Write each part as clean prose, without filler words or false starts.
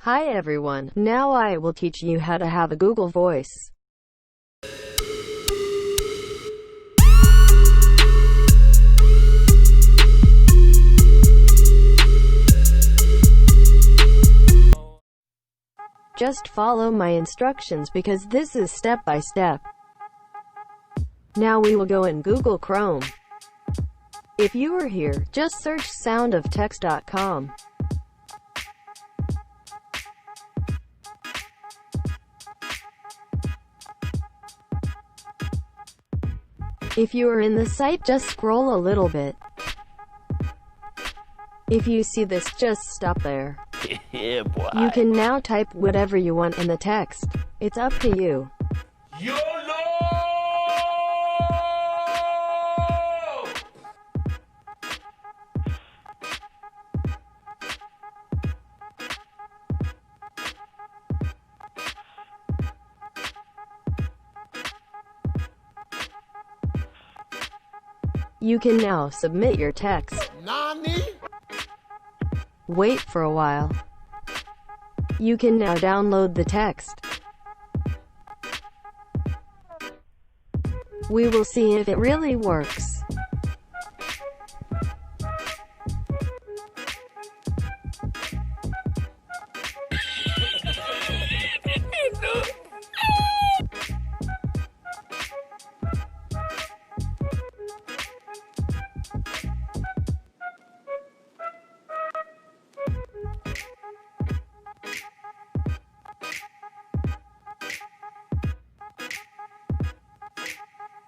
Hi everyone, now I will teach you how to have a Google Voice. Just follow my instructions because this is step by step. Now we will go in Google Chrome. If you are here, just search soundoftext.com. If you are in the site, just scroll a little bit. If you see this, just stop there. Yeah, boy. You can now type whatever you want in the text. It's up to you. YOLO! You can now submit your text. Nani? Wait for a while. You can now download the text. We will see if it really works.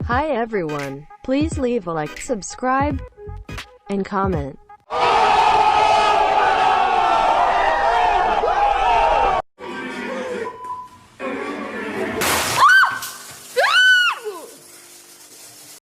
Hi everyone, please leave a like, subscribe, and comment.